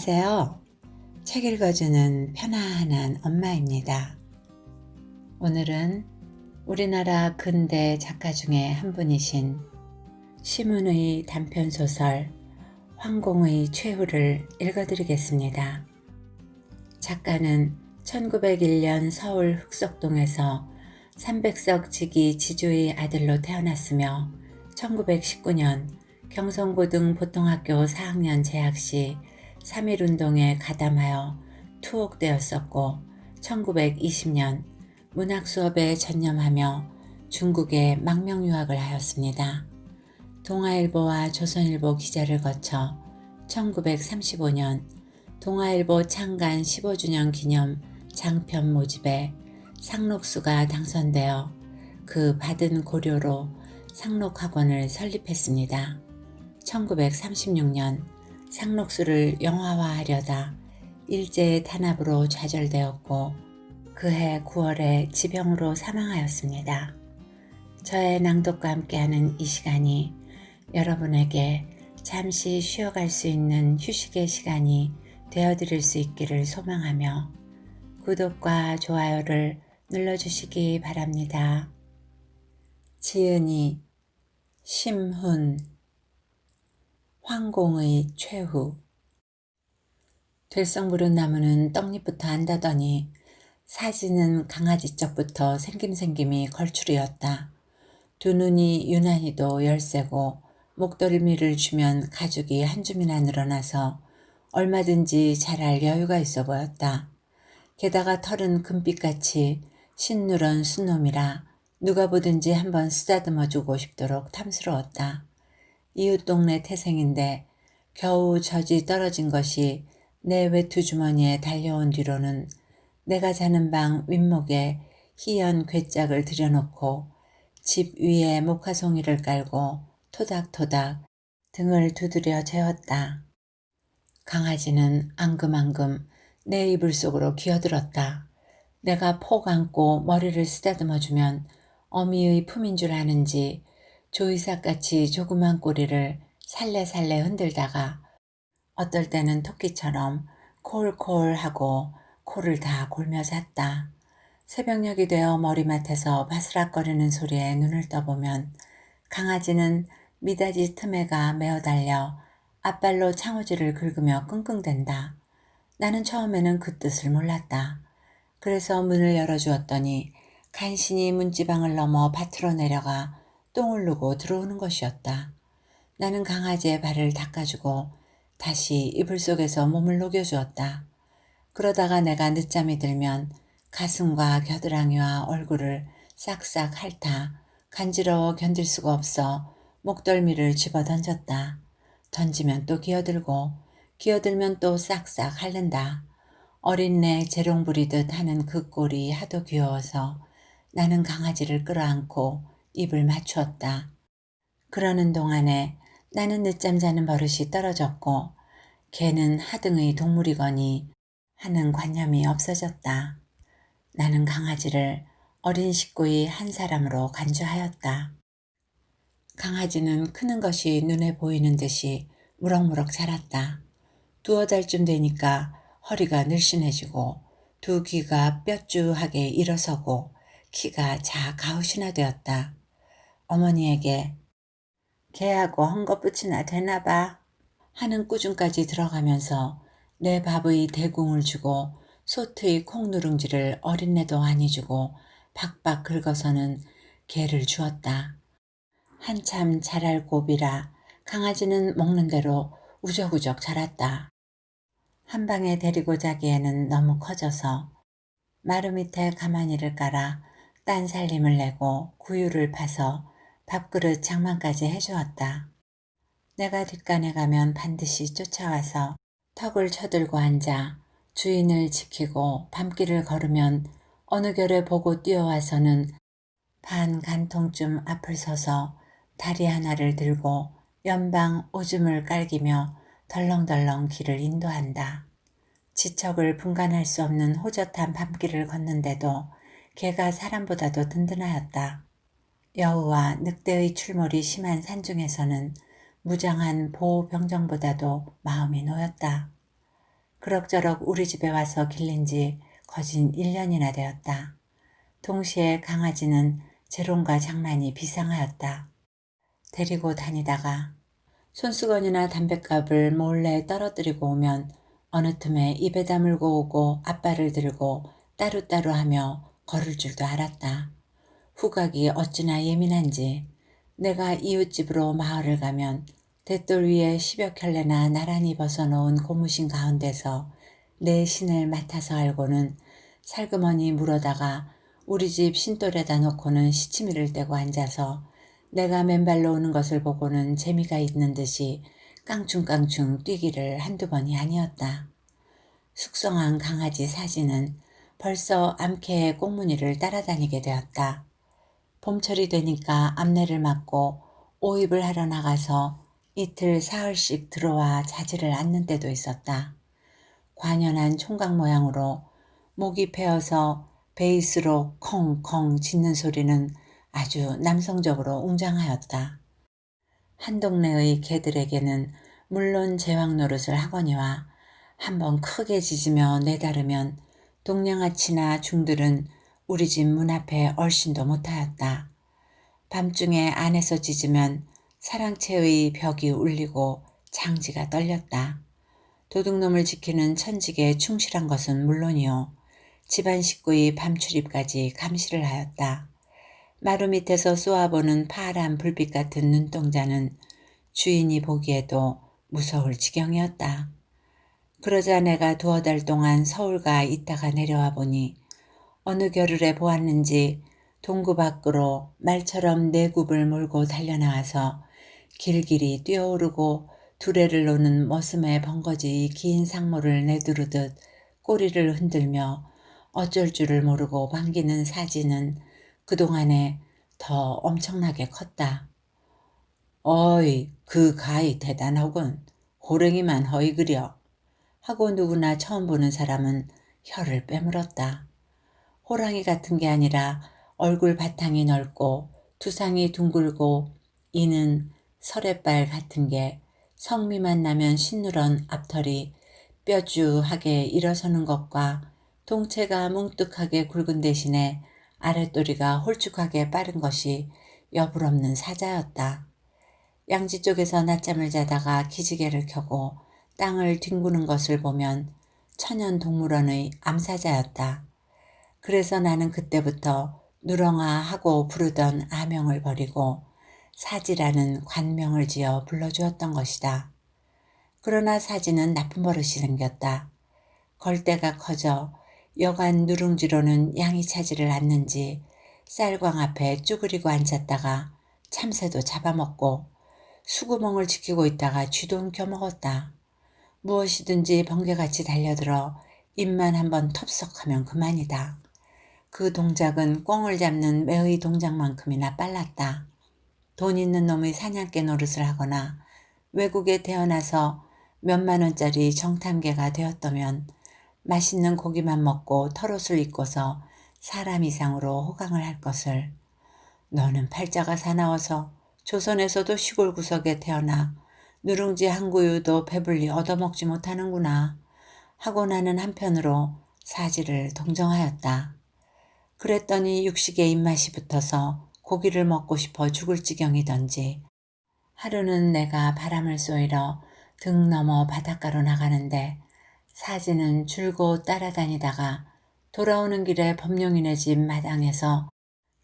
안녕하세요. 책 읽어주는 편안한 엄마입니다. 오늘은 우리나라 근대 작가 중에 한 분이신 시문의 단편소설 황공의 최후를 읽어드리겠습니다. 작가는 1901년 서울 흑석동에서 삼백석 지기 지주의 아들로 태어났으며 1919년 경성고등 보통학교 4학년 재학 시 3.1운동에 가담하여 투옥되었었고 1920년 문학 수업에 전념하며 중국에 망명유학을 하였습니다. 동아일보와 조선일보 기자를 거쳐 1935년 동아일보 창간 15주년 기념 장편 모집에 상록수가 당선되어 그 받은 고료로 상록학원을 설립했습니다. 1936년 상록수를 영화화하려다 일제의 탄압으로 좌절되었고 그해 9월에 지병으로 사망하였습니다. 저의 낭독과 함께하는 이 시간이 여러분에게 잠시 쉬어갈 수 있는 휴식의 시간이 되어드릴 수 있기를 소망하며 구독과 좋아요를 눌러주시기 바랍니다. 지은이, 심훈, 황공의 최후. 들썩부른 나무는 떡잎부터 안다더니 사지는 강아지 쩍부터 생김생김이 걸출이었다. 두 눈이 유난히도 열세고 목덜미를 주면 가죽이 한 줌이나 늘어나서 얼마든지 자랄 여유가 있어 보였다. 게다가 털은 금빛같이 신누런 순놈이라 누가 보든지 한번 쓰다듬어 주고 싶도록 탐스러웠다. 이웃 동네 태생인데 겨우 젖이 떨어진 것이 내 외투 주머니에 달려온 뒤로는 내가 자는 방 윗목에 희연 괴짝을 들여놓고 집 위에 목화송이를 깔고 토닥토닥 등을 두드려 재웠다. 강아지는 앙금앙금 내 이불 속으로 기어들었다. 내가 폭 안고 머리를 쓰다듬어 주면 어미의 품인 줄 아는지 조이삭같이 조그만 꼬리를 살래살래 흔들다가 어떨 때는 토끼처럼 콜콜 하고 코를 다 골며 잤다. 새벽녘이 되어 머리맡에서 바스락거리는 소리에 눈을 떠보면 강아지는 미닫이 틈에가 메어 달려 앞발로 창호지를 긁으며 끙끙댄다. 나는 처음에는 그 뜻을 몰랐다. 그래서 문을 열어주었더니 간신히 문지방을 넘어 밭으로 내려가 똥을 누고 들어오는 것이었다. 나는 강아지의 발을 닦아주고 다시 이불 속에서 몸을 녹여주었다. 그러다가 내가 늦잠이 들면 가슴과 겨드랑이와 얼굴을 싹싹 핥아 간지러워 견딜 수가 없어 목덜미를 집어던졌다. 던지면 또 기어들고 기어들면 또 싹싹 핥는다. 어린애 재롱 부리듯 하는 그 꼴이 하도 귀여워서 나는 강아지를 끌어안고 입을 맞추었다. 그러는 동안에 나는 늦잠 자는 버릇이 떨어졌고 개는 하등의 동물이거니 하는 관념이 없어졌다. 나는 강아지를 어린 식구의 한 사람으로 간주하였다. 강아지는 크는 것이 눈에 보이는 듯이 무럭무럭 자랐다. 두어 달쯤 되니까 허리가 늘씬해지고 두 귀가 뼈쭈하게 일어서고 키가 가웃이나 되었다. 어머니에게 개하고 헝겊붙이나 되나봐 하는 꾸중까지 들어가면서 내 밥의 대궁을 주고 소트의 콩누룽지를 어린애도 아니 주고 박박 긁어서는 개를 주었다. 한참 자랄 고비라 강아지는 먹는 대로 우적우적 자랐다. 한 방에 데리고 자기에는 너무 커져서 마루 밑에 가마니를 깔아 딴 살림을 내고 구유를 파서 밥그릇 장만까지 해주었다. 내가 뒷간에 가면 반드시 쫓아와서 턱을 쳐들고 앉아 주인을 지키고 밤길을 걸으면 어느 결에 보고 뛰어와서는 반 간통쯤 앞을 서서 다리 하나를 들고 연방 오줌을 깔기며 덜렁덜렁 길을 인도한다. 지척을 분간할 수 없는 호젓한 밤길을 걷는데도 개가 사람보다도 든든하였다. 여우와 늑대의 출몰이 심한 산중에서는 무장한 보호병정보다도 마음이 놓였다. 그럭저럭 우리 집에 와서 길른 지 거진 1년이나 되었다. 동시에 강아지는 재롱과 장난이 비상하였다. 데리고 다니다가 손수건이나 담뱃갑을 몰래 떨어뜨리고 오면 어느 틈에 입에 다물고 오고 앞발을 들고 따루따루 하며 걸을 줄도 알았다. 후각이 어찌나 예민한지 내가 이웃집으로 마을을 가면 대돌 위에 10여 켤레나 나란히 벗어놓은 고무신 가운데서 내 신을 맡아서 알고는 살그머니 물어다가 우리 집 신돌에다 놓고는 시치미를 떼고 앉아서 내가 맨발로 오는 것을 보고는 재미가 있는 듯이 깡충깡충 뛰기를 한두 번이 아니었다. 숙성한 강아지 사지는 벌써 암캐의 꽁무니를 따라다니게 되었다. 봄철이 되니까 암내를 맞고 오입을 하러 나가서 이틀 사흘씩 들어와 자지를 않는 때도 있었다. 관연한 총각 모양으로 목이 패어서 베이스로 콩콩 짖는 소리는 아주 남성적으로 웅장하였다. 한 동네의 개들에게는 물론 제왕 노릇을 하거니와 한번 크게 짖으며 내다르면 동양아치나 중들은 우리 집 문 앞에 얼씬도 못하였다. 밤중에 안에서 짖으면 사랑채의 벽이 울리고 장지가 떨렸다. 도둑놈을 지키는 천직에 충실한 것은 물론이요. 집안 식구의 밤출입까지 감시를 하였다. 마루 밑에서 쏘아보는 파란 불빛 같은 눈동자는 주인이 보기에도 무서울 지경이었다. 그러자 내가 2달 동안 서울가 있다가 내려와 보니 어느 겨울에 보았는지 동구 밖으로 말처럼 네 굽을 몰고 달려나와서 길길이 뛰어오르고 두레를 노는 머슴의 번거지 긴 상모를 내두르듯 꼬리를 흔들며 어쩔 줄을 모르고 반기는 사지는 그동안에 더 엄청나게 컸다. 어이, 그 가히 대단하군. 호랭이만 허이 그려. 하고 누구나 처음 보는 사람은 혀를 빼물었다. 호랑이 같은 게 아니라 얼굴 바탕이 넓고 두상이 둥글고 이는 설에빨 같은 게 성미만 나면 신누런 앞털이 뼈주하게 일어서는 것과 동체가 뭉뚝하게 굵은 대신에 아랫도리가 홀쭉하게 빠른 것이 여불없는 사자였다. 양지 쪽에서 낮잠을 자다가 기지개를 켜고 땅을 뒹구는 것을 보면 천연동물원의 암사자였다. 그래서 나는 그때부터 누렁아 하고 부르던 아명을 버리고 사지라는 관명을 지어 불러주었던 것이다. 그러나 사지는 나쁜 버릇이 생겼다. 걸대가 커져 여간 누룽지로는 양이 차지를 않는지 쌀광 앞에 쭈그리고 앉았다가 참새도 잡아먹고 수구멍을 지키고 있다가 쥐도 껴먹었다. 무엇이든지 번개같이 달려들어 입만 한번 텁석하면 그만이다. 그 동작은 꿩을 잡는 매의 동작만큼이나 빨랐다. 돈 있는 놈의 사냥개 노릇을 하거나 외국에 태어나서 몇만 원짜리 정탐개가 되었다면 맛있는 고기만 먹고 털옷을 입고서 사람 이상으로 호강을 할 것을. 너는 팔자가 사나워서 조선에서도 시골 구석에 태어나 누룽지 한 구유도 배불리 얻어먹지 못하는구나 하고 나는 한편으로 사지를 동정하였다. 그랬더니 육식에 입맛이 붙어서 고기를 먹고 싶어 죽을 지경이던지 하루는 내가 바람을 쏘이러 등 넘어 바닷가로 나가는데 사지는 줄곧 따라다니다가 돌아오는 길에 범용이네 집 마당에서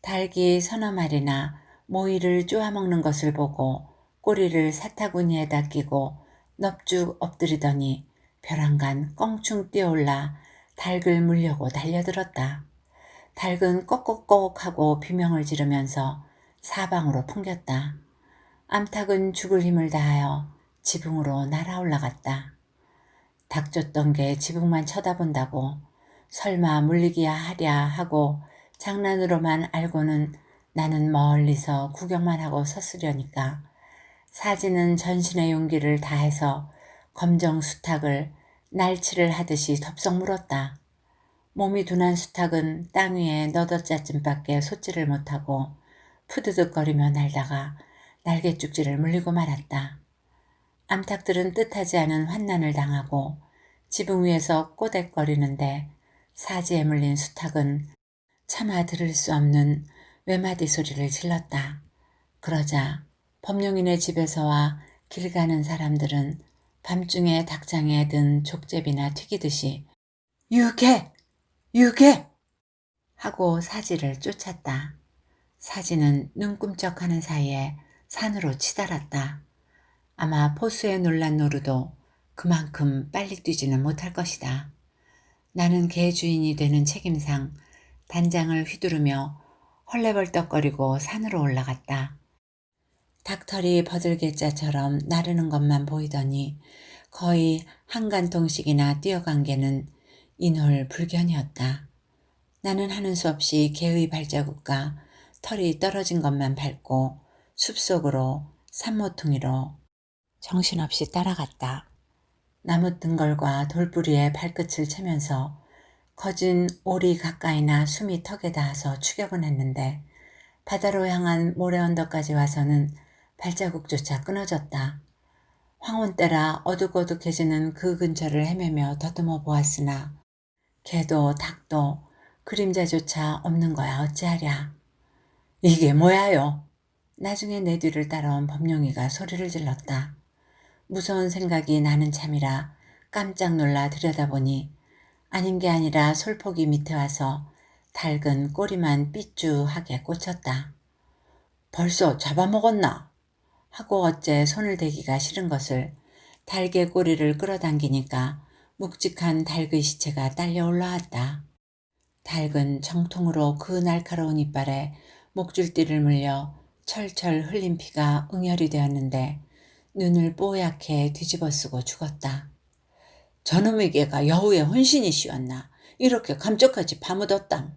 닭이 서너 마리나 모이를 쪼아먹는 것을 보고 꼬리를 사타구니에다 끼고 넙죽 엎드리더니 벼랑간 껑충 뛰어올라 닭을 물려고 달려들었다. 닭은 꼭꼭꼭 하고 비명을 지르면서 사방으로 풍겼다. 암탉은 죽을 힘을 다하여 지붕으로 날아 올라갔다. 닭 쫓던 게 지붕만 쳐다본다고 설마 물리기야 하랴 하고 장난으로만 알고는 나는 멀리서 구경만 하고 섰으려니까 사지는 전신의 용기를 다해서 검정 수탉을 날치를 하듯이 덥석 물었다. 몸이 둔한 수탉은 땅 위에 너덧자쯤밖에 솟지를 못하고 푸드득거리며 날다가 날갯죽지를 물리고 말았다. 암탉들은 뜻하지 않은 환난을 당하고 지붕 위에서 꼬댁거리는데 사지에 물린 수탉은 차마 들을 수 없는 외마디 소리를 질렀다. 그러자 범용인의 집에서와 길 가는 사람들은 밤중에 닭장에 든 족제비나 튀기듯이 유개! 유개! 하고 사지를 쫓았다. 사지는 눈끔쩍하는 사이에 산으로 치달았다. 아마 포수의 놀란 노루도 그만큼 빨리 뛰지는 못할 것이다. 나는 개 주인이 되는 책임상 단장을 휘두르며 헐레벌떡거리고 산으로 올라갔다. 닭털이 버들개자처럼 나르는 것만 보이더니 거의 한간통씩이나 뛰어간 개는 인홀불견이었다. 나는 하는 수 없이 개의 발자국과 털이 떨어진 것만 밟고 숲속으로 산모퉁이로 정신없이 따라갔다. 나무 뜬걸과 돌부리에 발끝을 채면서 거진 오리 가까이나 숨이 턱에 닿아서 추격은 했는데 바다로 향한 모래 언덕까지 와서는 발자국조차 끊어졌다. 황혼 때라 어둑어둑해지는 그 근처를 헤매며 더듬어 보았으나 개도 닭도 그림자조차 없는 거야 어찌하랴. 이게 뭐야요? 나중에 내 뒤를 따라온 범용이가 소리를 질렀다. 무서운 생각이 나는 참이라 깜짝 놀라 들여다보니 아닌 게 아니라 솔포기 밑에 와서 닭은 꼬리만 삐쭈하게 꽂혔다. 벌써 잡아먹었나? 하고 어째 손을 대기가 싫은 것을 닭의 꼬리를 끌어당기니까 묵직한 닭의 시체가 딸려 올라왔다. 닭은 정통으로 그 날카로운 이빨에 목줄띠를 물려 철철 흘린 피가 응열이 되었는데 눈을 뽀얗게 뒤집어쓰고 죽었다. 저놈의 개가 여우의 혼신이시었나? 이렇게 감쪽같이 파묻었담.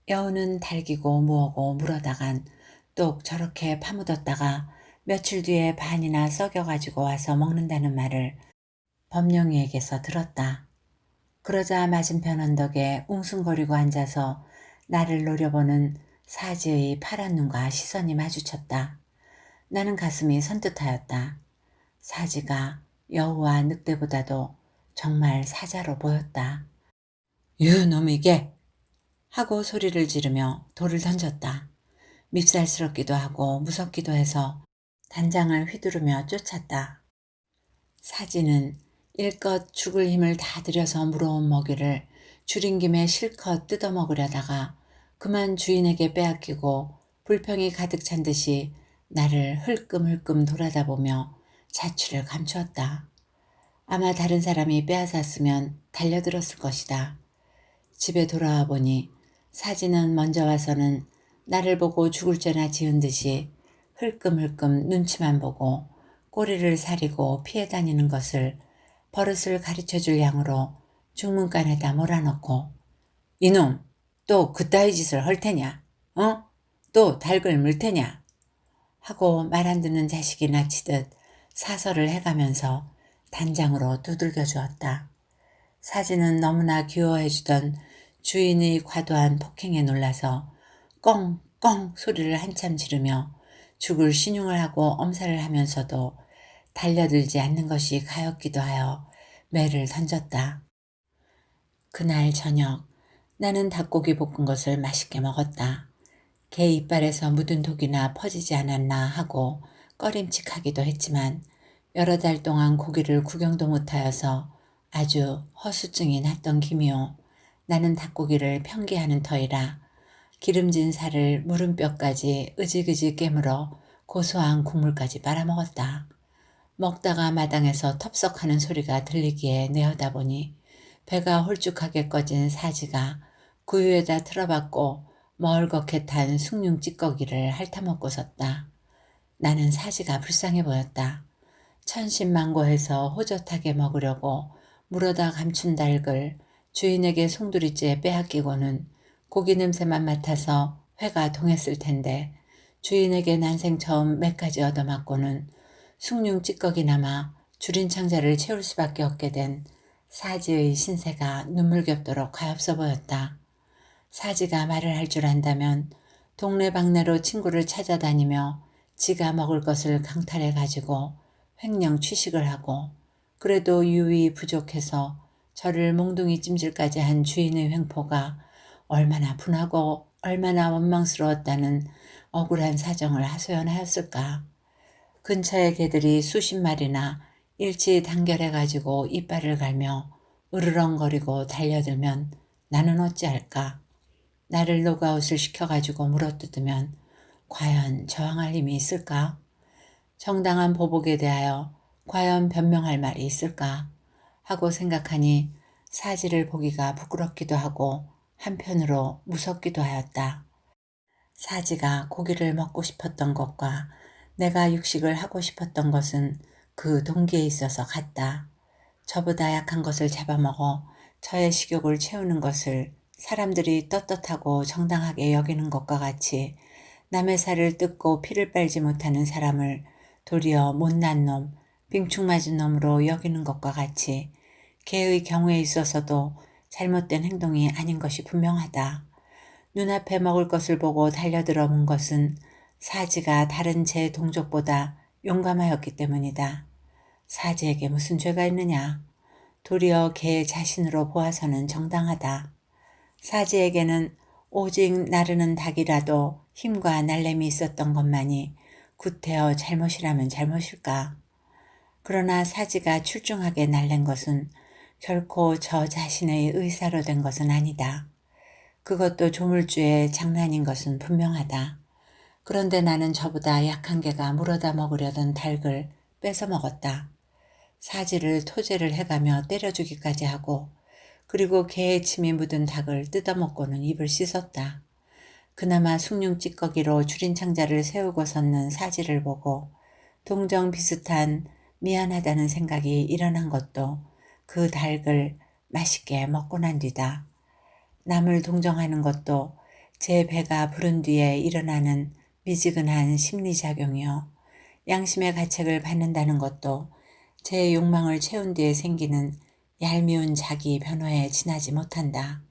여우는 달기고 무어고 물어다간 똑 저렇게 파묻었다가 며칠 뒤에 반이나 썩여가지고 와서 먹는다는 말을 범용이에게서 들었다. 그러자 맞은편 언덕에 웅숭거리고 앉아서 나를 노려보는 사지의 파란 눈과 시선이 마주쳤다. 나는 가슴이 선뜻하였다. 사지가 여우와 늑대보다도 정말 사자로 보였다. 유놈이게! 하고 소리를 지르며 돌을 던졌다. 밉살스럽기도 하고 무섭기도 해서 단장을 휘두르며 쫓았다. 사지는 일껏 죽을 힘을 다 들여서 물어온 먹이를 줄인 김에 실컷 뜯어먹으려다가 그만 주인에게 빼앗기고 불평이 가득 찬 듯이 나를 흘끔흘끔 돌아다보며 자취를 감추었다. 아마 다른 사람이 빼앗았으면 달려들었을 것이다. 집에 돌아와 보니 사지는 먼저 와서는 나를 보고 죽을 죄나 지은 듯이 흘끔흘끔 눈치만 보고 꼬리를 사리고 피해 다니는 것을 버릇을 가르쳐줄 양으로 중문간에다 몰아넣고 이놈 또 그따위 짓을 할 테냐? 어? 또 닭을 물 테냐? 하고 말 안 듣는 자식이 낚시듯 사설을 해가면서 단장으로 두들겨 주었다. 사지는 너무나 귀여워해주던 주인의 과도한 폭행에 놀라서 꽁꽁 소리를 한참 지르며 죽을 신용을 하고 엄살을 하면서도 달려들지 않는 것이 가엾기도 하여 매를 던졌다. 그날 저녁 나는 닭고기 볶은 것을 맛있게 먹었다. 개 이빨에서 묻은 독이나 퍼지지 않았나 하고 꺼림칙하기도 했지만 여러 달 동안 고기를 구경도 못하여서 아주 허수증이 났던 김이오. 나는 닭고기를 편기하는 터이라 기름진 살을 무름뼈까지 으직으직 깨물어 고소한 국물까지 빨아먹었다. 먹다가 마당에서 텁썩하는 소리가 들리기에 내어다보니 배가 홀쭉하게 꺼진 사지가 구유에다 틀어박고 멀겋게 탄 숭늉 찌꺼기를 핥아먹고 섰다. 나는 사지가 불쌍해 보였다. 천신만고해서 호젓하게 먹으려고 물어다 감춘 닭을 주인에게 송두리째 빼앗기고는 고기 냄새만 맡아서 회가 동했을 텐데 주인에게 난생 처음 몇 가지 얻어맞고는 숭늉 찌꺼기나마 줄인 창자를 채울 수밖에 없게 된 사지의 신세가 눈물겹도록 가엾어 보였다. 사지가 말을 할 줄 안다면 동네방네로 친구를 찾아다니며 지가 먹을 것을 강탈해 가지고 횡령 취식을 하고 그래도 유의 부족해서 저를 몽둥이 찜질까지 한 주인의 횡포가 얼마나 분하고 얼마나 원망스러웠다는 억울한 사정을 하소연하였을까. 근처의 개들이 수십 마리나 일치 단결해가지고 이빨을 갈며 으르렁거리고 달려들면 나는 어찌할까. 나를 노가웃을 시켜가지고 물어뜯으면 과연 저항할 힘이 있을까? 정당한 보복에 대하여 과연 변명할 말이 있을까? 하고 생각하니 사지를 보기가 부끄럽기도 하고 한편으로 무섭기도 하였다. 사지가 고기를 먹고 싶었던 것과 내가 육식을 하고 싶었던 것은 그 동기에 있어서 같다. 저보다 약한 것을 잡아먹어 저의 식욕을 채우는 것을 사람들이 떳떳하고 정당하게 여기는 것과 같이 남의 살을 뜯고 피를 빨지 못하는 사람을 도리어 못난 놈, 빙축맞은 놈으로 여기는 것과 같이 개의 경우에 있어서도 잘못된 행동이 아닌 것이 분명하다. 눈앞에 먹을 것을 보고 달려들어 본 것은 사지가 다른 제 동족보다 용감하였기 때문이다. 사지에게 무슨 죄가 있느냐? 도리어 개 자신으로 보아서는 정당하다. 사지에게는 오직 나르는 닭이라도 힘과 날렘이 있었던 것만이 구태여 잘못이라면 잘못일까? 그러나 사지가 출중하게 날랜 것은 결코 저 자신의 의사로 된 것은 아니다. 그것도 조물주의 장난인 것은 분명하다. 그런데 나는 저보다 약한 개가 물어다 먹으려던 닭을 뺏어 먹었다. 사지를 토제를 해가며 때려주기까지 하고 그리고 개의 침이 묻은 닭을 뜯어먹고는 입을 씻었다. 그나마 숭늉 찌꺼기로 줄인 창자를 세우고 섰는 사지를 보고 동정 비슷한 미안하다는 생각이 일어난 것도 그 닭을 맛있게 먹고 난 뒤다. 남을 동정하는 것도 제 배가 부른 뒤에 일어나는 미지근한 심리작용이요. 양심의 가책을 받는다는 것도 제 욕망을 채운 뒤에 생기는 얄미운 자기 변호에 지나지 못한다.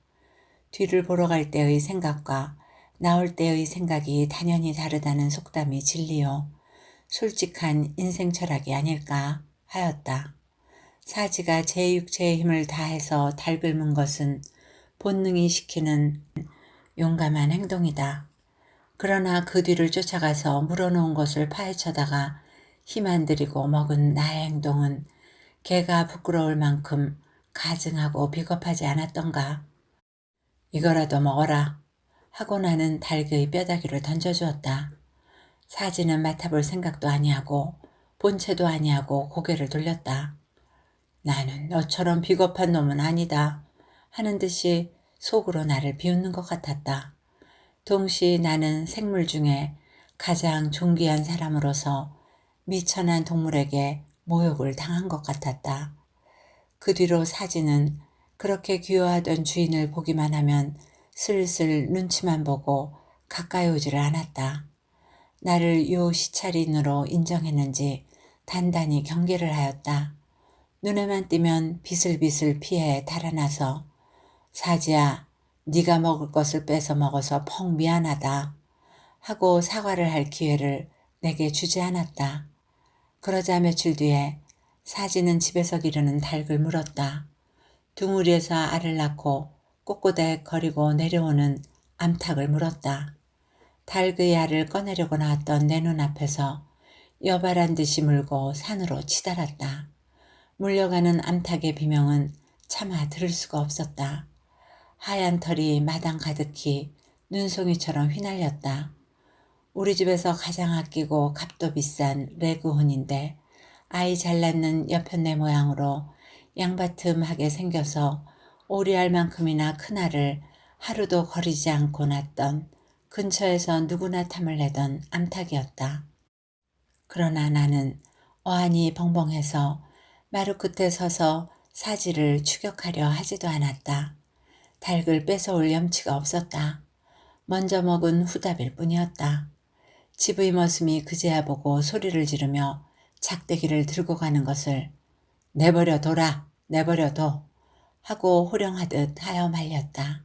뒤를 보러 갈 때의 생각과 나올 때의 생각이 단연히 다르다는 속담이 진리요. 솔직한 인생 철학이 아닐까 하였다. 사지가 제 육체의 힘을 다해서 닭을 문 것은 본능이 시키는 용감한 행동이다. 그러나 그 뒤를 쫓아가서 물어놓은 것을 파헤쳐다가 힘 안 들이고 먹은 나의 행동은 개가 부끄러울 만큼 가증하고 비겁하지 않았던가. 이거라도 먹어라 하고 나는 닭의 뼈다귀를 던져주었다. 사지는 맡아볼 생각도 아니하고 본체도 아니하고 고개를 돌렸다. 나는 너처럼 비겁한 놈은 아니다 하는 듯이 속으로 나를 비웃는 것 같았다. 동시에 나는 생물 중에 가장 존귀한 사람으로서 미천한 동물에게 모욕을 당한 것 같았다. 그 뒤로 사지는 그렇게 귀여워하던 주인을 보기만 하면 슬슬 눈치만 보고 가까이 오지를 않았다. 나를 요 시찰인으로 인정했는지 단단히 경계를 하였다. 눈에만 띄면 비슬비슬 피해 달아나서 사지야, 네가 먹을 것을 뺏어 먹어서 펑 미안하다 하고 사과를 할 기회를 내게 주지 않았다. 그러자 며칠 뒤에 사지는 집에서 기르는 닭을 물었다. 둥우리에서 알을 낳고 꼬꼬댁 거리고 내려오는 암탉을 물었다. 닭의 알을 꺼내려고 나왔던 내 눈앞에서 여발한 듯이 물고 산으로 치달았다. 물려가는 암탉의 비명은 차마 들을 수가 없었다. 하얀 털이 마당 가득히 눈송이처럼 휘날렸다. 우리 집에서 가장 아끼고 값도 비싼 레그혼인데 아이 잘 낳는 여편네 모양으로 양바틈하게 생겨서 오리알 만큼이나 큰 알을 하루도 거리지 않고 낳던 근처에서 누구나 탐을 내던 암탉이었다. 그러나 나는 어안이 벙벙해서 마루 끝에 서서 사지를 추격하려 하지도 않았다. 닭을 뺏어올 염치가 없었다. 먼저 먹은 후답일 뿐이었다. 집의 머슴이 그제야 보고 소리를 지르며 작대기를 들고 가는 것을 내버려 둬라, 내버려 둬 하고 호령하듯 하여 말렸다.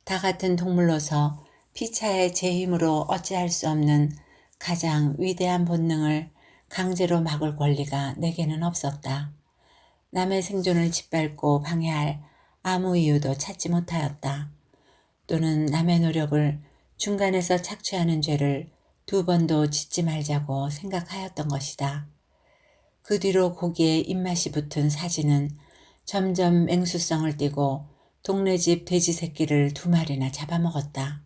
다 같은 동물로서 피차의 제 힘으로 어찌할 수 없는 가장 위대한 본능을 강제로 막을 권리가 내게는 없었다. 남의 생존을 짓밟고 방해할 아무 이유도 찾지 못하였다. 또는 남의 노력을 중간에서 착취하는 죄를 두 번도 짓지 말자고 생각하였던 것이다. 그 뒤로 고기에 입맛이 붙은 사지는 점점 맹수성을 띠고 동네 집 돼지 새끼를 2마리나 잡아먹었다.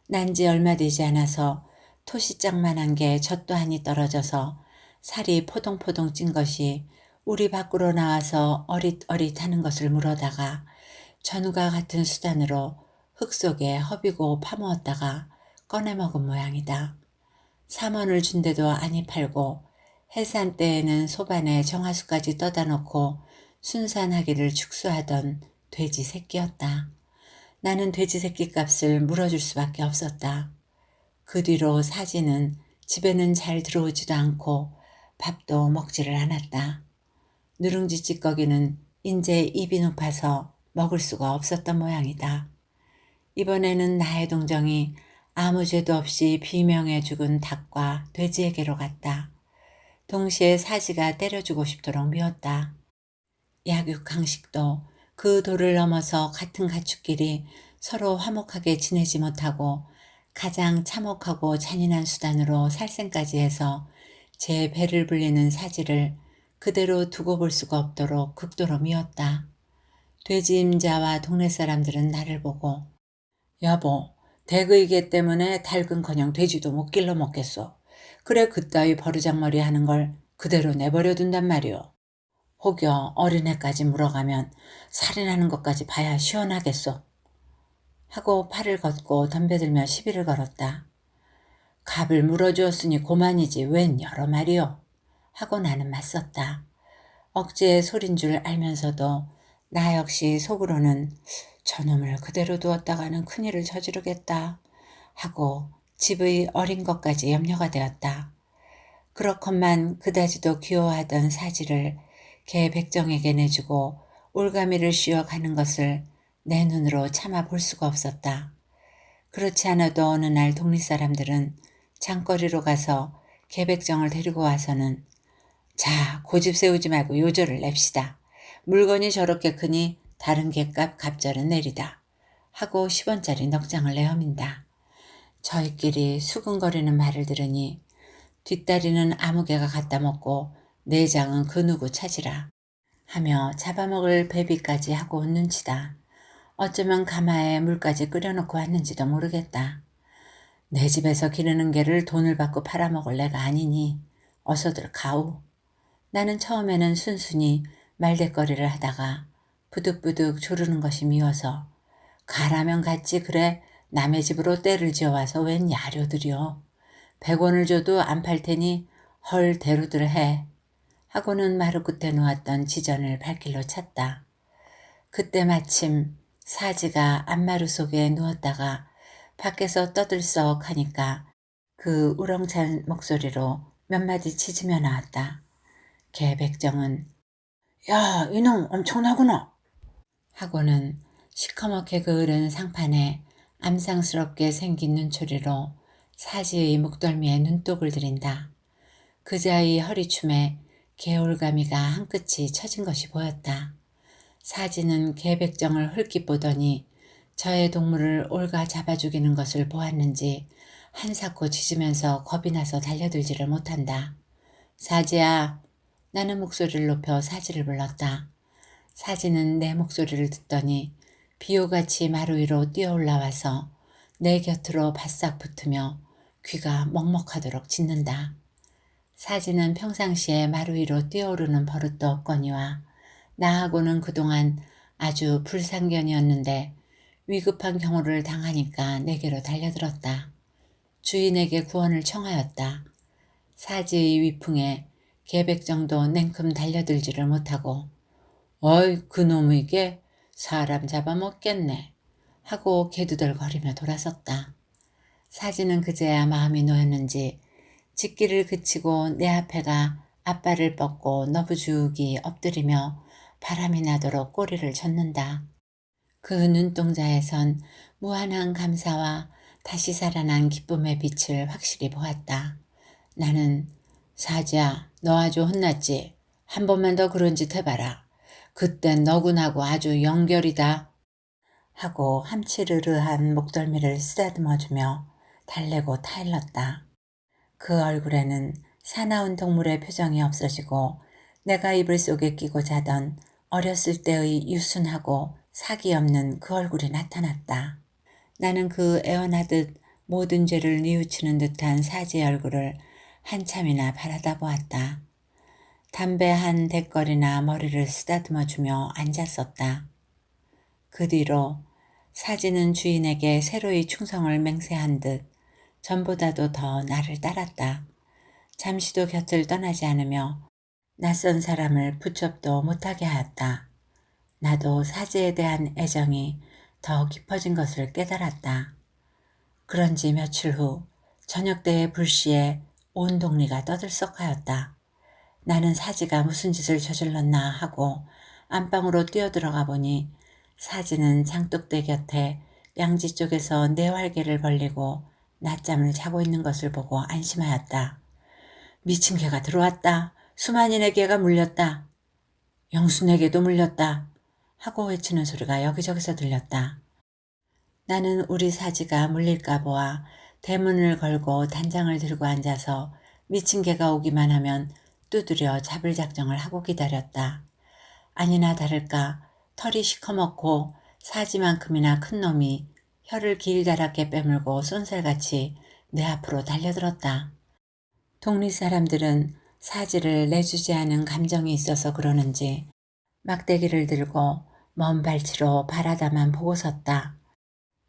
난 지 얼마 되지 않아서 토시장만한 게 젖도하니 떨어져서 살이 포동포동 찐 것이 우리 밖으로 나와서 어릿어릿하는 것을 물어다가 전우가 같은 수단으로 흙 속에 허비고 파묻었다가 꺼내 먹은 모양이다. 3원을 준데도 아니 팔고 해산 때에는 소반에 정화수까지 떠다 놓고 순산하기를 축수하던 돼지 새끼였다. 나는 돼지 새끼 값을 물어줄 수밖에 없었다. 그 뒤로 사지는 집에는 잘 들어오지도 않고 밥도 먹지를 않았다. 누룽지 찌꺼기는 인제 입이 높아서 먹을 수가 없었던 모양이다. 이번에는 나의 동정이 아무 죄도 없이 비명해 죽은 닭과 돼지에게로 갔다. 동시에 사지가 때려주고 싶도록 미웠다. 약육강식도 그 도를 넘어서 같은 가축끼리 서로 화목하게 지내지 못하고 가장 참혹하고 잔인한 수단으로 살생까지 해서 제 배를 불리는 사지를 그대로 두고 볼 수가 없도록 극도로 미웠다. 돼지 임자와 동네 사람들은 나를 보고 여보, 대그이개 때문에 닭은커녕 돼지도 못 길러 먹겠소. 그래 그따위 버르장머리 하는 걸 그대로 내버려 둔단 말이오. 혹여 어린애까지 물어가면 살인하는 것까지 봐야 시원하겠소. 하고 팔을 걷고 덤벼들며 시비를 걸었다. 갑을 물어주었으니 고만이지 웬 여러 말이오. 하고 나는 맞섰다. 억지의 소린 줄 알면서도 나 역시 속으로는 저놈을 그대로 두었다가는 큰일을 저지르겠다 하고 집의 어린 것까지 염려가 되었다. 그렇건만 그다지도 귀여워하던 사지를 개 백정에게 내주고 올가미를 쉬어가는 것을 내 눈으로 차마 볼 수가 없었다. 그렇지 않아도 어느 날 동리 사람들은 장거리로 가서 개 백정을 데리고 와서는 자, 고집 세우지 말고 요절을 냅시다. 물건이 저렇게 크니 다른 개값 갑절은 내리다. 하고 10원짜리 넉장을 내어민다. 저희끼리 수근거리는 말을 들으니 뒷다리는 아무 개가 갖다 먹고 내장은 그 누구 찾으라 하며 잡아먹을 배비까지 하고 온 눈치다. 어쩌면 가마에 물까지 끓여놓고 왔는지도 모르겠다. 내 집에서 기르는 개를 돈을 받고 팔아먹을 내가 아니니 어서들 가오. 나는 처음에는 순순히 말대거리를 하다가 부득부득 조르는 것이 미워서 가라면 갔지 그래 남의 집으로 때를 지어와서 웬 야료들이여. 100원을 줘도 안 팔 테니 헐 대로들 해. 하고는 마루 끝에 놓았던 지전을 발길로 찼다. 그때 마침 사지가 안마루 속에 누웠다가 밖에서 떠들썩 하니까 그 우렁찬 목소리로 몇 마디 치지며 나왔다. 개 백정은 야 이놈 엄청나구나 하고는 시커멓게 그을은 상판에 암상스럽게 생긴 눈초리로 사지의 목덜미에 눈독을 들인다. 그자의 허리춤에 개올가미가 한 끝이 처진 것이 보였다. 사지는 개 백정을 흘낏 보더니 저의 동물을 올가 잡아 죽이는 것을 보았는지 한사코 짖으면서 겁이 나서 달려들지를 못한다. 사지야. 나는 목소리를 높여 사지를 불렀다. 사지는 내 목소리를 듣더니 비호같이 마루 위로 뛰어 올라와서 내 곁으로 바싹 붙으며 귀가 먹먹하도록 짖는다. 사지는 평상시에 마루 위로 뛰어오르는 버릇도 없거니와 나하고는 그동안 아주 불상견이었는데 위급한 경우를 당하니까 내게로 달려들었다. 주인에게 구원을 청하였다. 사지의 위풍에 개백정도 냉큼 달려들지를 못하고 어이 그놈의 게 사람 잡아먹겠네 하고 개두들거리며 돌아섰다. 사지는 그제야 마음이 놓였는지 짖기를 그치고 내 앞에가 앞발을 뻗고 너부죽이 엎드리며 바람이 나도록 꼬리를 젓는다. 그 눈동자에선 무한한 감사와 다시 살아난 기쁨의 빛을 확실히 보았다. 나는 사지야 너 아주 혼났지? 한 번만 더 그런 짓 해봐라. 그땐 너구나고 아주 연결이다. 하고 함치르르한 목덜미를 쓰다듬어주며 달래고 타일렀다. 그 얼굴에는 사나운 동물의 표정이 없어지고 내가 이불 속에 끼고 자던 어렸을 때의 유순하고 사기 없는 그 얼굴이 나타났다. 나는 그 애원하듯 모든 죄를 뉘우치는 듯한 사지의 얼굴을 한참이나 바라다 보았다. 담배 한 대거리나 머리를 쓰다듬어주며 앉았었다. 그 뒤로 사지는 주인에게 새로이 충성을 맹세한 듯 전보다도 더 나를 따랐다. 잠시도 곁을 떠나지 않으며 낯선 사람을 붙잡도 못하게 하였다. 나도 사지에 대한 애정이 더 깊어진 것을 깨달았다. 그런지 며칠 후 저녁 때의 불시에 온 동리가 떠들썩하였다. 나는 사지가 무슨 짓을 저질렀나 하고 안방으로 뛰어들어가 보니 사지는 장독대 곁에 양지 쪽에서 내활개를 벌리고 낮잠을 자고 있는 것을 보고 안심하였다. 미친 개가 들어왔다. 수만인의 개가 물렸다. 영순에게도 물렸다. 하고 외치는 소리가 여기저기서 들렸다. 나는 우리 사지가 물릴까 보아 대문을 걸고 단장을 들고 앉아서 미친 개가 오기만 하면 두드려 잡을 작정을 하고 기다렸다. 아니나 다를까 털이 시커멓고 사지만큼이나 큰 놈이 혀를 길다랗게 빼물고 쏜살같이 내 앞으로 달려들었다. 동리 사람들은 사지를 내주지 않은 감정이 있어서 그러는지 막대기를 들고 먼 발치로 바라다만 보고 섰다.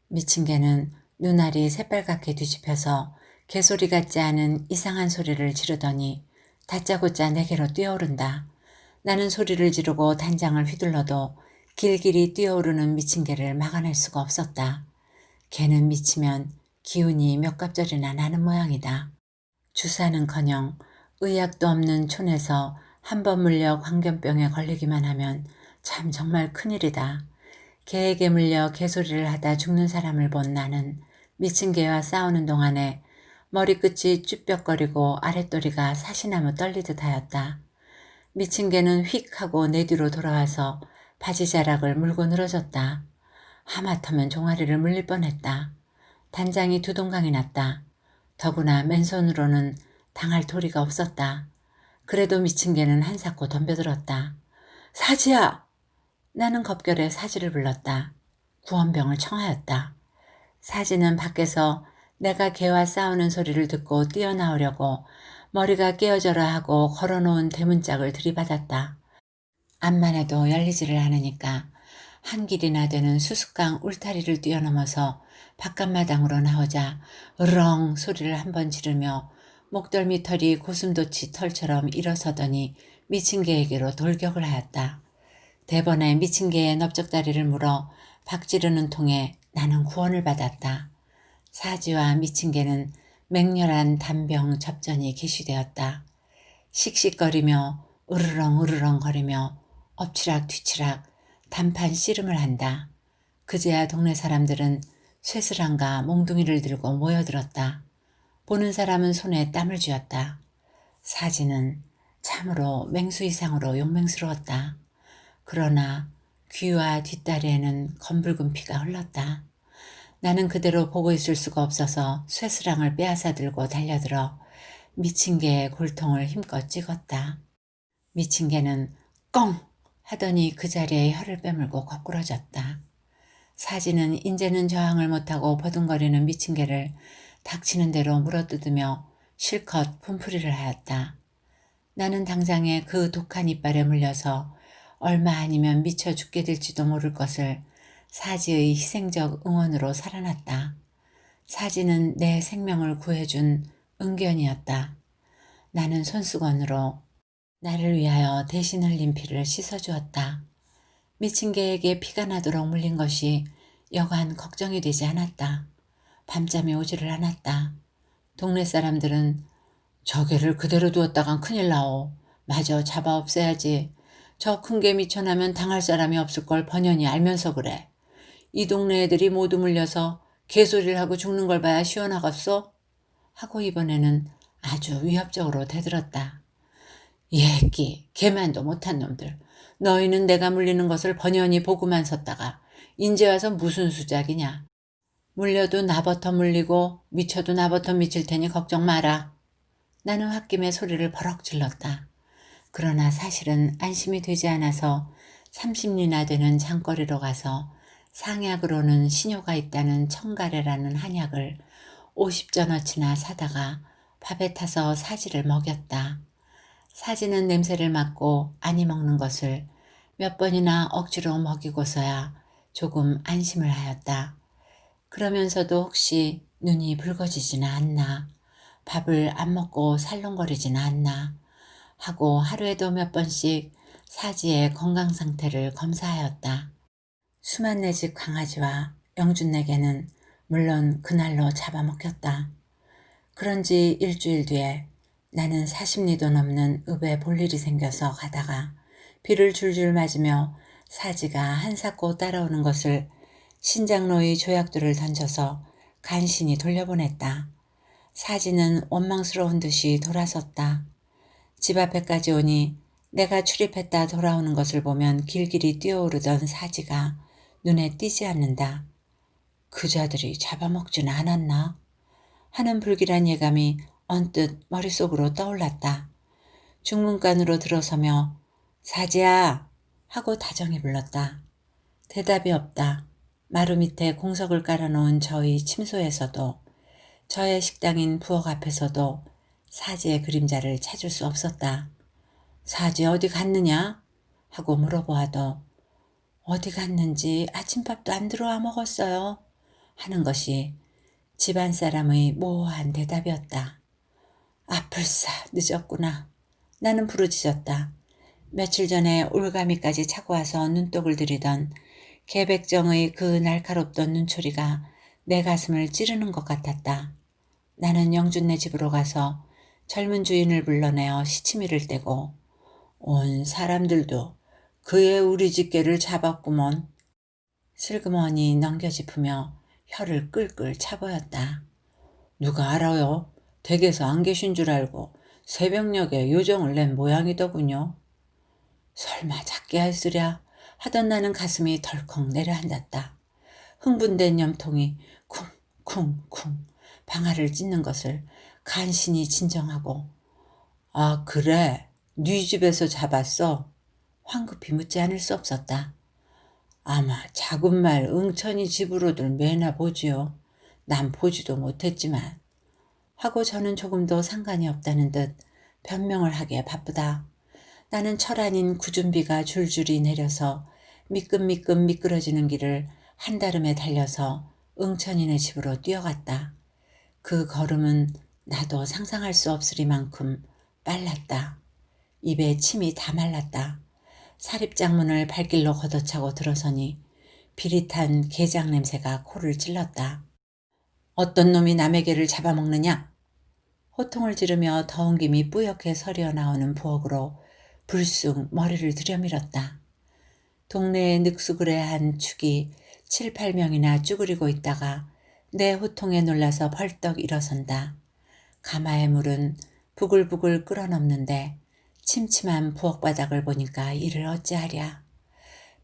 미친 개는 눈알이 새빨갛게 뒤집혀서 개소리 같지 않은 이상한 소리를 지르더니 다짜고짜 내게로 뛰어오른다. 나는 소리를 지르고 단장을 휘둘러도 길길이 뛰어오르는 미친 개를 막아낼 수가 없었다. 개는 미치면 기운이 몇 갑절이나 나는 모양이다. 주사는커녕 의약도 없는 촌에서 한 번 물려 광견병에 걸리기만 하면 참 정말 큰일이다. 개에게 물려 개소리를 하다 죽는 사람을 본 나는 미친 개와 싸우는 동안에 머리끝이 쭈뼛거리고 아랫도리가 사시나무 떨리듯 하였다. 미친 개는 휙 하고 내 뒤로 돌아와서 바지자락을 물고 늘어졌다. 하마터면 종아리를 물릴 뻔했다. 단장이 두 동강이 났다. 더구나 맨손으로는 당할 도리가 없었다. 그래도 미친 개는 한사코 덤벼들었다. 사지야! 나는 겁결에 사지를 불렀다. 구원병을 청하였다. 사지는 밖에서 내가 개와 싸우는 소리를 듣고 뛰어나오려고 머리가 깨어져라 하고 걸어놓은 대문짝을 들이받았다. 암만 해도 열리지를 않으니까 한 길이나 되는 수수깡 울타리를 뛰어넘어서 바깥마당으로 나오자 으렁 소리를 한번 지르며 목덜미 털이 고슴도치 털처럼 일어서더니 미친 개에게로 돌격을 하였다. 대번에 미친 개의 넓적다리를 물어 박지르는 통에 나는 구원을 받았다. 사지와 미친 개는 맹렬한 단병 접전이 개시되었다. 씩씩거리며 으르렁 으르렁 거리며 엎치락 뒤치락 단판 씨름을 한다. 그제야 동네 사람들은 쇠스랑과 몽둥이를 들고 모여들었다. 보는 사람은 손에 땀을 쥐었다. 사지는 참으로 맹수 이상으로 용맹스러웠다. 그러나 귀와 뒷다리에는 검붉은 피가 흘렀다. 나는 그대로 보고 있을 수가 없어서 쇠스랑을 빼앗아 들고 달려들어 미친 개의 골통을 힘껏 찍었다. 미친 개는 꽁! 하더니 그 자리에 혀를 빼물고 거꾸러졌다. 사지는 인제는 저항을 못하고 버둥거리는 미친 개를 닥치는 대로 물어뜯으며 실컷 분풀이를 하였다. 나는 당장에 그 독한 이빨에 물려서 얼마 아니면 미쳐 죽게 될지도 모를 것을 사지의 희생적 응원으로 살아났다. 사지는 내 생명을 구해준 은견이었다. 나는 손수건으로 나를 위하여 대신 흘린 피를 씻어주었다. 미친 개에게 피가 나도록 물린 것이 여간 걱정이 되지 않았다. 밤잠이 오지를 않았다. 동네 사람들은 저 개를 그대로 두었다간 큰일 나오. 마저 잡아 없애야지. 저 큰 개 미쳐나면 당할 사람이 없을 걸 번연히 알면서 그래. 이 동네 애들이 모두 물려서 개소리를 하고 죽는 걸 봐야 시원하겠어? 하고 이번에는 아주 위협적으로 대들었다. 예끼 개만도 못한 놈들. 너희는 내가 물리는 것을 번연히 보고만 섰다가 인제 와서 무슨 수작이냐. 물려도 나부터 물리고 미쳐도 나부터 미칠 테니 걱정 마라. 나는 홧김에 소리를 버럭 질렀다. 그러나 사실은 안심이 되지 않아서 30리나 되는 장거리로 가서 상약으로는 신효가 있다는 청가래라는 한약을 50전어치나 사다가 밥에 타서 사지를 먹였다. 사지는 냄새를 맡고 아니 먹는 것을 몇 번이나 억지로 먹이고서야 조금 안심을 하였다. 그러면서도 혹시 눈이 붉어지지는 않나, 밥을 안 먹고 살렁거리지는 않나 하고 하루에도 몇 번씩 사지의 건강 상태를 검사하였다. 수만 내 집 강아지와 영준에게는 물론 그날로 잡아먹혔다. 그런지 일주일 뒤에 나는 40리도 넘는 읍에 볼 일이 생겨서 가다가 비를 줄줄 맞으며 사지가 한사코 따라오는 것을 신장로의 조약돌을 던져서 간신히 돌려보냈다. 사지는 원망스러운 듯이 돌아섰다. 집 앞에까지 오니 내가 출입했다 돌아오는 것을 보면 길길이 뛰어오르던 사지가 눈에 띄지 않는다. 그자들이 잡아먹지는 않았나? 하는 불길한 예감이 언뜻 머릿속으로 떠올랐다. 중문간으로 들어서며 사지야 하고 다정히 불렀다. 대답이 없다. 마루 밑에 공석을 깔아놓은 저희 침소에서도 저의 식당인 부엌 앞에서도 사지의 그림자를 찾을 수 없었다. 사지 어디 갔느냐? 하고 물어보아도 어디 갔는지 아침밥도 안 들어와 먹었어요. 하는 것이 집안 사람의 모호한 대답이었다. 아플싸 늦었구나. 나는 부르짖었다. 며칠 전에 올가미까지 차고 와서 눈독을 들이던 개백정의 그 날카롭던 눈초리가 내 가슴을 찌르는 것 같았다. 나는 영준네 집으로 가서 젊은 주인을 불러내어 시치미를 떼고 온 사람들도 그의 우리 집개를 잡았구먼. 슬그머니 넘겨짚으며 혀를 끌끌 차보였다. 누가 알아요? 댁에서 안 계신 줄 알고 새벽녘에 요정을 낸 모양이더군요. 설마 작게 할쓰랴 하던 나는 가슴이 덜컥 내려앉았다. 흥분된 염통이 쿵쿵쿵 방아를 찢는 것을 간신히 진정하고 아 그래 네 집에서 잡았어? 황급히 묻지 않을 수 없었다. 아마 자군말 응천이 집으로들 매나 보지요. 난 보지도 못했지만 하고 저는 조금도 상관이 없다는 듯 변명을 하기에 바쁘다. 나는 철 아닌 구준비가 줄줄이 내려서 미끈미끈 미끄러지는 길을 한달음에 달려서 응천이네 집으로 뛰어갔다. 그 걸음은 나도 상상할 수 없으리만큼 빨랐다. 입에 침이 다 말랐다. 사립장문을 발길로 걷어차고 들어서니 비릿한 게장 냄새가 코를 찔렀다. 어떤 놈이 남의 개를 잡아먹느냐? 호통을 지르며 더운 김이 뿌옇게 서려 나오는 부엌으로 불쑥 머리를 들여밀었다. 동네에 늑수그레한 축이 7, 8명이나 쭈그리고 있다가 내 호통에 놀라서 벌떡 일어선다. 가마의 물은 부글부글 끓어넘는데 침침한 부엌 바닥을 보니까 이를 어찌하랴.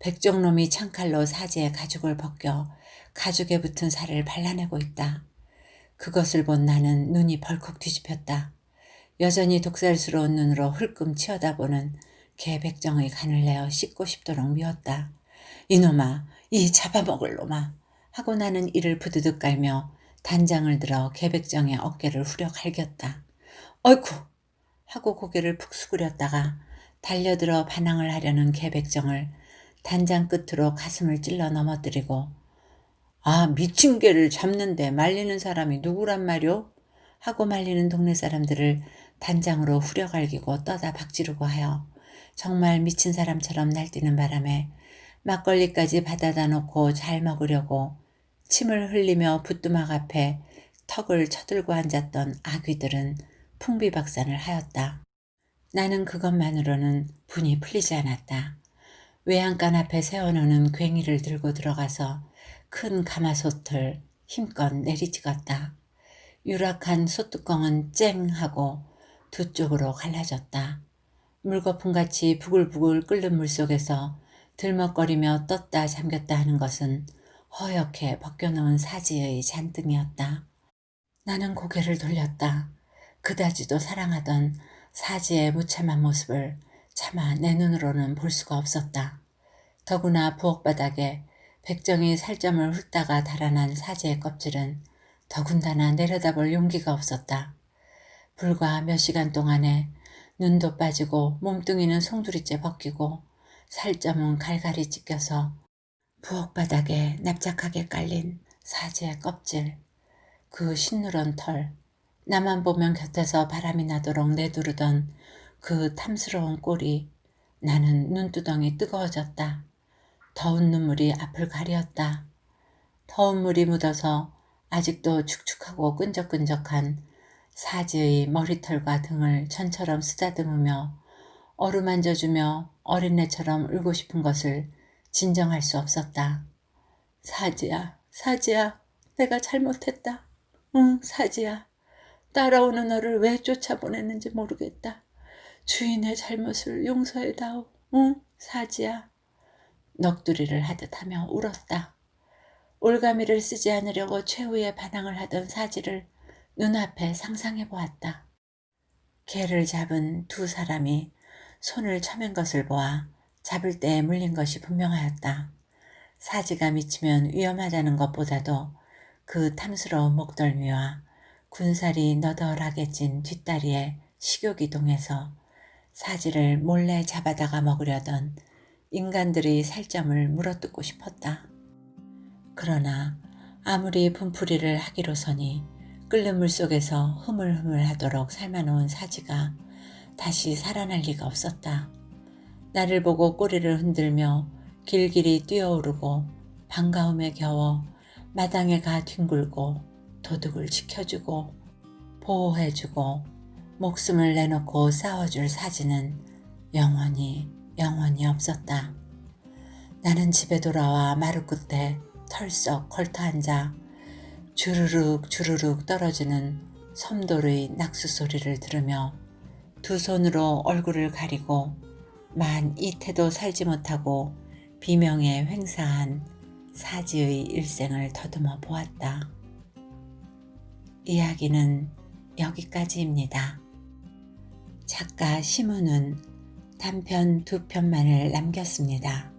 백종놈이 창칼로 사지의 가죽을 벗겨 가죽에 붙은 살을 발라내고 있다. 그것을 본 나는 눈이 벌컥 뒤집혔다. 여전히 독살스러운 눈으로 흘끔 치어다보는 개백정의 간을 내어 씻고 싶도록 미웠다. 이놈아, 이 잡아먹을 놈아 하고 나는 이를 부드득 깔며 단장을 들어 개백정의 어깨를 후려 갈겼다. 어이쿠 하고 고개를 푹 수그렸다가 달려들어 반항을 하려는 개백정을 단장 끝으로 가슴을 찔러 넘어뜨리고 아 미친 개를 잡는데 말리는 사람이 누구란 말이오? 하고 말리는 동네 사람들을 단장으로 후려갈기고 떠다 박지르고 하여 정말 미친 사람처럼 날뛰는 바람에 막걸리까지 받아다 놓고 잘 먹으려고 침을 흘리며 부뚜막 앞에 턱을 쳐들고 앉았던 아귀들은 풍비박산을 하였다. 나는 그것만으로는 분이 풀리지 않았다. 외양간 앞에 세워놓는 괭이를 들고 들어가서 큰 가마솥을 힘껏 내리찍었다. 유락한 솥뚜껑은 쨍 하고 두 쪽으로 갈라졌다. 물거품같이 부글부글 끓는 물속에서 들먹거리며 떴다 잠겼다 하는 것은 허옇게 벗겨놓은 사지의 잔등이었다. 나는 고개를 돌렸다. 그다지도 사랑하던 사지의 무참한 모습을 차마 내 눈으로는 볼 수가 없었다. 더구나 부엌바닥에 백정이 살점을 훑다가 달아난 사지의 껍질은 더군다나 내려다볼 용기가 없었다. 불과 몇 시간 동안에 눈도 빠지고 몸뚱이는 송두리째 벗기고 살점은 갈갈이 찢겨서 부엌바닥에 납작하게 깔린 사지의 껍질, 그 싱누런 털, 나만 보면 곁에서 바람이 나도록 내두르던 그 탐스러운 꼴이 나는 눈두덩이 뜨거워졌다. 더운 눈물이 앞을 가리었다. 더운 물이 묻어서 아직도 축축하고 끈적끈적한 사지의 머리털과 등을 천처럼 쓰다듬으며 어루만져주며 어린애처럼 울고 싶은 것을 진정할 수 없었다. 사지야, 사지야, 내가 잘못했다. 응, 사지야. 따라오는 너를 왜 쫓아보냈는지 모르겠다. 주인의 잘못을 용서해다오. 응, 사지야. 넋두리를 하듯 하며 울었다. 올가미를 쓰지 않으려고 최후의 반항을 하던 사지를 눈앞에 상상해 보았다. 개를 잡은 두 사람이 손을 쳐맨 것을 보아 잡을 때에 물린 것이 분명하였다. 사지가 미치면 위험하다는 것보다도 그 탐스러운 목덜미와 군살이 너덜하게 찐 뒷다리에 식욕이 동해서 사지를 몰래 잡아다가 먹으려던 인간들의 살점을 물어뜯고 싶었다. 그러나 아무리 분풀이를 하기로서니 끓는 물속에서 흐물흐물하도록 삶아놓은 사지가 다시 살아날 리가 없었다. 나를 보고 꼬리를 흔들며 길길이 뛰어오르고 반가움에 겨워 마당에 가 뒹굴고 도둑을 지켜주고 보호해주고 목숨을 내놓고 싸워줄 사지는 영원히 없었다. 나는 집에 돌아와 마루 끝에 털썩 걸터앉아 주르륵 주르륵 떨어지는 섬돌의 낙수 소리를 들으며 두 손으로 얼굴을 가리고 만 이태도 살지 못하고 비명에 횡사한 사지의 일생을 더듬어 보았다. 이야기는 여기까지입니다. 작가 심은은 단편 2편만을 남겼습니다.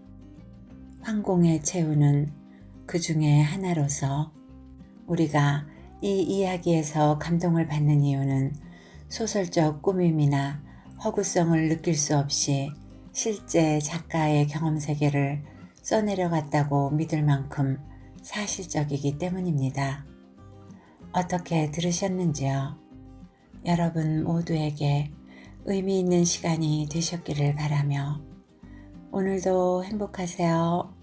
황공의 최후는 그 중에 하나로서 우리가 이 이야기에서 감동을 받는 이유는 소설적 꾸밈이나 허구성을 느낄 수 없이 실제 작가의 경험 세계를 써내려갔다고 믿을 만큼 사실적이기 때문입니다. 어떻게 들으셨는지요? 여러분 모두에게 의미 있는 시간이 되셨기를 바라며 오늘도 행복하세요.